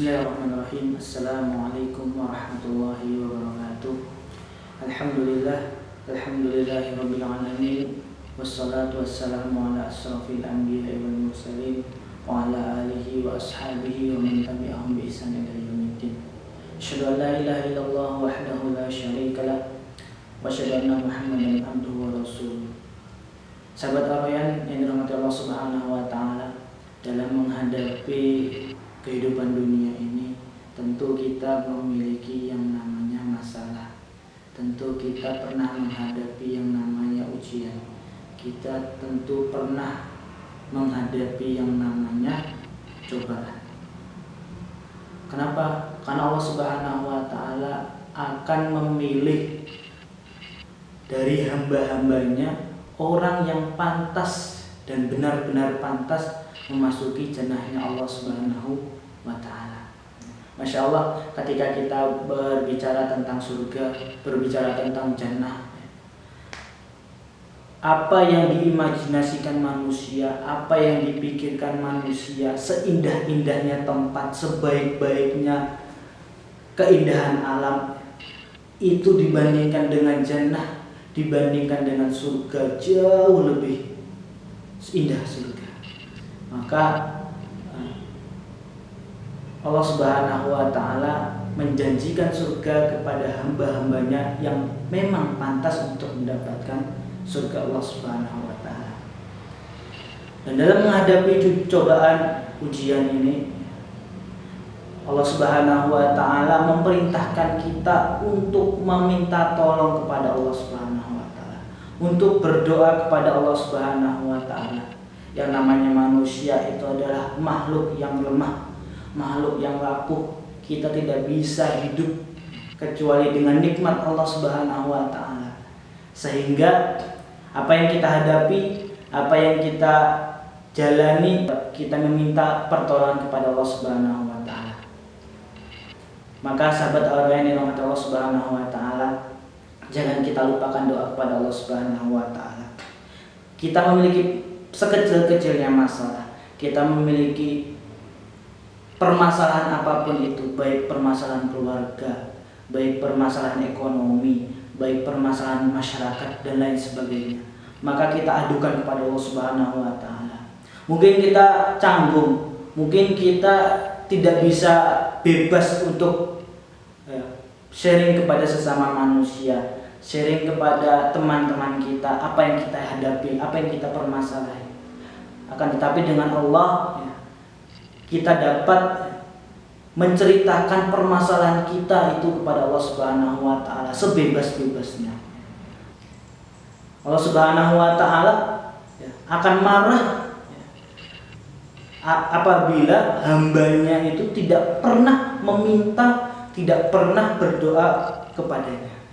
Bismillahirrahmanirrahim. Assalamualaikum warahmatullahi wabarakatuh. Alhamdulillahirabbil alamin. Wassalatu wassalamu ala asrofil anbiya'i wal mursalin wa ala alihi wa ashabihi wa man tabi'ahum bi ihsan ila yaumiddin. Asyhadu an la ilaha illallah wahdahu la syarika lah wa asyhadu anna Muhammadan abduhu wa rasuluh. Sahabat Ar-Rayyan yang dirahmati Allah Subhanahu wa taala, dalam menghadapi kehidupan dunia ini, tentu kita memiliki yang namanya masalah. Tentu kita pernah menghadapi yang namanya ujian. Kita tentu pernah menghadapi yang namanya cobaan. Kenapa? Karena Allah Subhanahu wa taala akan memilih dari hamba-hambanya orang yang pantas dan benar-benar pantas memasuki jannahnya Allah Subhanahu wa ta'ala. Masya Allah, ketika kita berbicara tentang surga, berbicara tentang jannah, apa yang diimajinasikan manusia, apa yang dipikirkan manusia, seindah-indahnya tempat, sebaik-baiknya keindahan alam, itu dibandingkan dengan jannah, dibandingkan dengan surga, jauh lebih indah surga. Maka Allah Subhanahu wa ta'ala menjanjikan surga kepada hamba-hambanya yang memang pantas untuk mendapatkan surga Allah Subhanahu wa ta'ala. Dan dalam menghadapi cobaan ujian ini, Allah Subhanahu wa ta'ala memerintahkan kita untuk meminta tolong kepada Allah Subhanahu wa ta'ala, untuk berdoa kepada Allah Subhanahu wa ta'ala. Yang namanya manusia itu adalah makhluk yang lemah, makhluk yang rapuh. Kita tidak bisa hidup kecuali dengan nikmat Allah Subhanahu wa ta'ala. Sehingga apa yang kita hadapi, apa yang kita jalani, kita meminta pertolongan kepada Allah Subhanahu wa ta'ala. Maka sahabat Ar-Rayyan yang dirahmati Allah Subhanahu wa ta'ala, jangan kita lupakan doa kepada Allah Subhanahu wa ta'ala. Kita memiliki sekecil-kecilnya masalah, kita memiliki permasalahan apapun itu, baik permasalahan keluarga, baik permasalahan ekonomi, baik permasalahan masyarakat dan lain sebagainya, maka kita adukan kepada Allah Subhanahu wa ta'ala. Mungkin kita canggung, mungkin kita tidak bisa bebas untuk sharing kepada sesama manusia, sharing kepada teman-teman kita apa yang kita hadapi, apa yang kita permasalahi. Akan tetapi dengan Allah, kita dapat menceritakan permasalahan kita itu kepada Allah Subhanahu wa ta'ala sebebas-bebasnya. Allah Subhanahu wa ta'ala akan marah apabila hambanya itu tidak pernah meminta, tidak pernah berdoa kepadanya,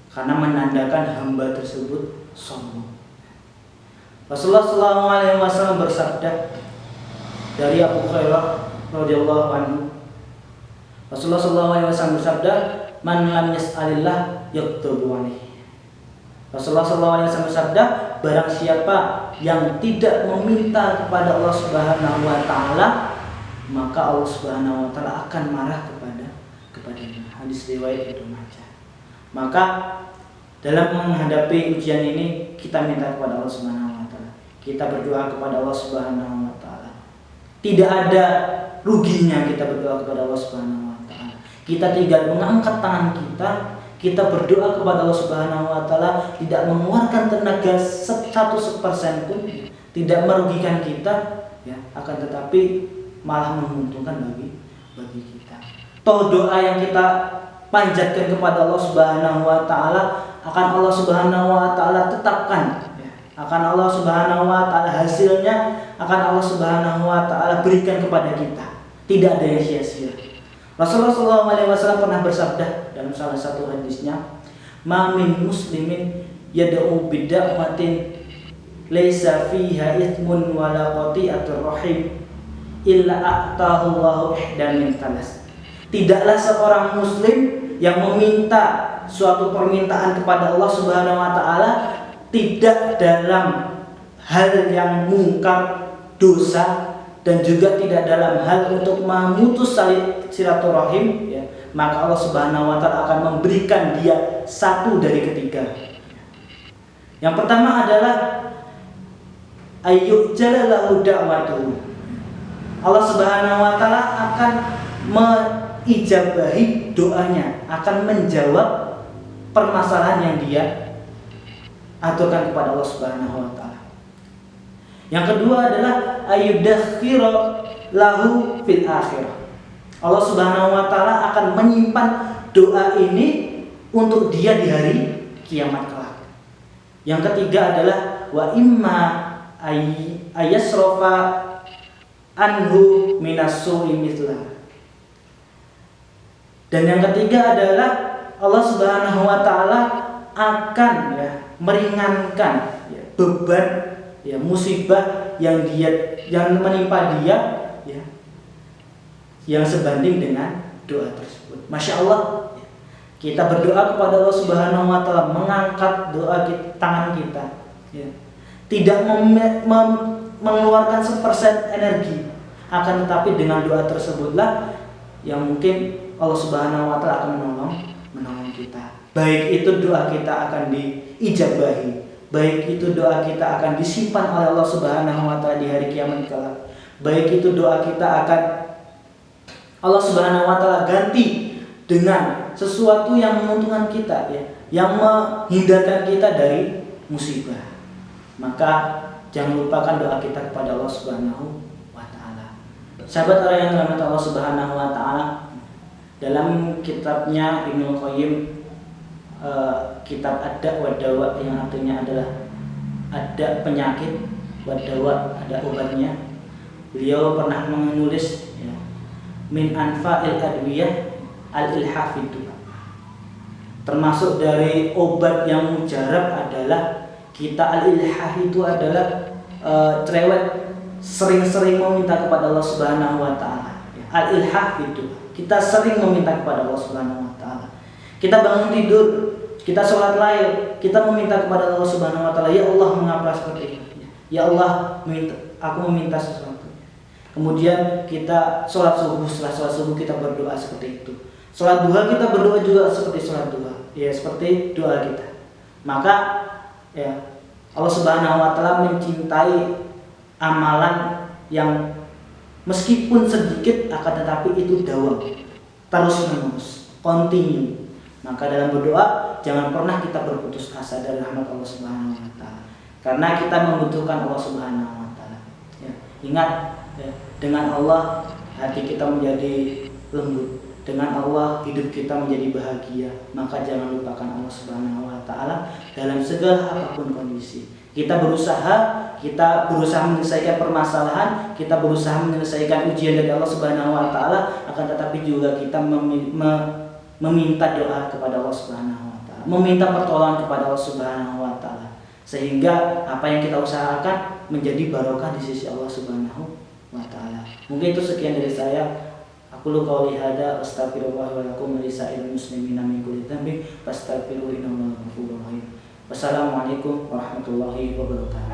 karena menandakan hamba tersebut sombong. Rasulullah SAW bersabda dari Abu Hurairah radhiyallahu anhu, Rasulullah SAW bersabda, "Man lam yas'alillah yaghdabu alaihi." Rasulullah SAW bersabda, barang siapa yang tidak meminta kepada Allah Subhanahu wa ta'ala, maka Allah Subhanahu wa ta'ala akan marah kepadanya. Hadis riwayat Ibnu Majah. Maka dalam menghadapi ujian ini, kita minta kepada Allah Subhanahu wa ta'ala, kita berdoa kepada Allah Subhanahu wa ta'ala. Tidak ada ruginya kita berdoa kepada Allah Subhanahu wa ta'ala. Kita tinggal mengangkat tangan kita berdoa kepada Allah Subhanahu wa ta'ala, tidak mengeluarkan tenaga 1% pun, tidak merugikan kita, akan tetapi malah menguntungkan bagi kita. Toh doa yang kita panjatkan kepada Allah Subhanahu wa ta'ala akan Allah Subhanahu wa ta'ala tetapkan, akan Allah Subhanahu wa ta'ala hasilnya akan Allah Subhanahu wa ta'ala berikan kepada kita. Tidak ada yang sia-sia. Rasulullah SAW pernah bersabda dalam salah satu hadisnya, "Ma min muslimin yad'u bid'atin laisa fiha ithmun wala qati'atur rahim illa a'tahu Allahu ihdan min thalas." Tidaklah seorang muslim yang meminta suatu permintaan kepada Allah Subhanahu wa ta'ala tidak dalam hal yang mungkar, dosa, dan juga tidak dalam hal untuk memutus silaturahim, ya, maka Allah Subhanahu wa taala akan memberikan dia satu dari ketiga. Yang pertama adalah ayyujalalahu da'watuhu. Allah Subhanahu wa taala akan mengijabahi doanya, akan menjawab permasalahan yang dia aturkan kepada Allah Subhanahu wa taala. Yang kedua adalah ayyudakhira lahu fil akhirah. Allah Subhanahu wa taala akan menyimpan doa ini untuk dia di hari kiamat kelak. Yang ketiga adalah wa imma ayasrofa anhu minassu'i mithla. Dan yang ketiga adalah Allah Subhanahu wa taala akan, ya, meringankan, ya, beban, ya, musibah yang menimpa dia, ya, yang sebanding dengan doa tersebut. Masya Allah, kita berdoa kepada Allah Subhanahu wa taala, mengangkat doa kita, tangan kita, ya, tidak mengeluarkan 1% energi, akan tetapi dengan doa tersebutlah yang mungkin Allah Subhanahu wa taala akan menolong kita. Baik itu doa kita akan diijabahi, baik itu doa kita akan disimpan oleh Allah Subhanahu wa taala di hari kiamat kelak. Baik itu doa kita akan Allah Subhanahu wa taala ganti dengan sesuatu yang menguntungkan kita, ya, yang menghindarkan kita dari musibah. Maka jangan lupakan doa kita kepada Allah Subhanahu wa taala. Sahabat orang yang dirahmati Allah Subhanahu wa taala, dalam kitabnya Ibnu Qayyim, kitab Ad-Da' wa Dawa, yang artinya adalah ada penyakit, wa dawa ada obatnya. Beliau pernah menulis, ya, min anfa'il adwiyah al-ilhafid. Termasuk dari obat yang mujarab adalah kita al-ilhah itu adalah cerewet, sering-sering meminta kepada Allah Subhanahu wa taala. Al-ilhah itu kita sering meminta kepada Allah Subhanahu wa taala. Kita bangun tidur, kita sholat lail, kita meminta kepada Allah Subhanahu wa taala, ya Allah, mengapa seperti ini? Ya Allah, aku meminta sesuatu. Kemudian kita sholat subuh, setelah sholat subuh kita berdoa seperti itu. Sholat duha kita berdoa juga seperti sholat duha, ya, seperti doa kita. Maka, ya, Allah Subhanahu wa taala mencintai amalan yang meskipun sedikit akan tetapi itu dawam, terus menerus, continue. Maka dalam berdoa jangan pernah kita berputus asa dari rahmat Allah Subhanahu wa taala, karena kita membutuhkan Allah Subhanahu wa taala. Ya, ingat, ya, dengan Allah hati kita menjadi lembut, dengan Allah hidup kita menjadi bahagia. Maka jangan lupakan Allah Subhanahu wa taala dalam segala apapun kondisi. Kita berusaha menyelesaikan permasalahan, kita berusaha menyelesaikan ujian dari Allah Subhanahu wa taala, akan tetapi juga kita meminta doa kepada Allah Subhanahu wa taala, meminta pertolongan kepada Allah Subhanahu wa taala, sehingga apa yang kita usahakan menjadi barokah di sisi Allah Subhanahu wa taala. Mungkin itu sekian dari saya. Aku qouli hada astaghfirullah wa lakum wa lisa'il muslimina min kulli dhanbin fastaghfiruhu innahu ghafurur rahim. Wassalamualaikum warahmatullahi wabarakatuh.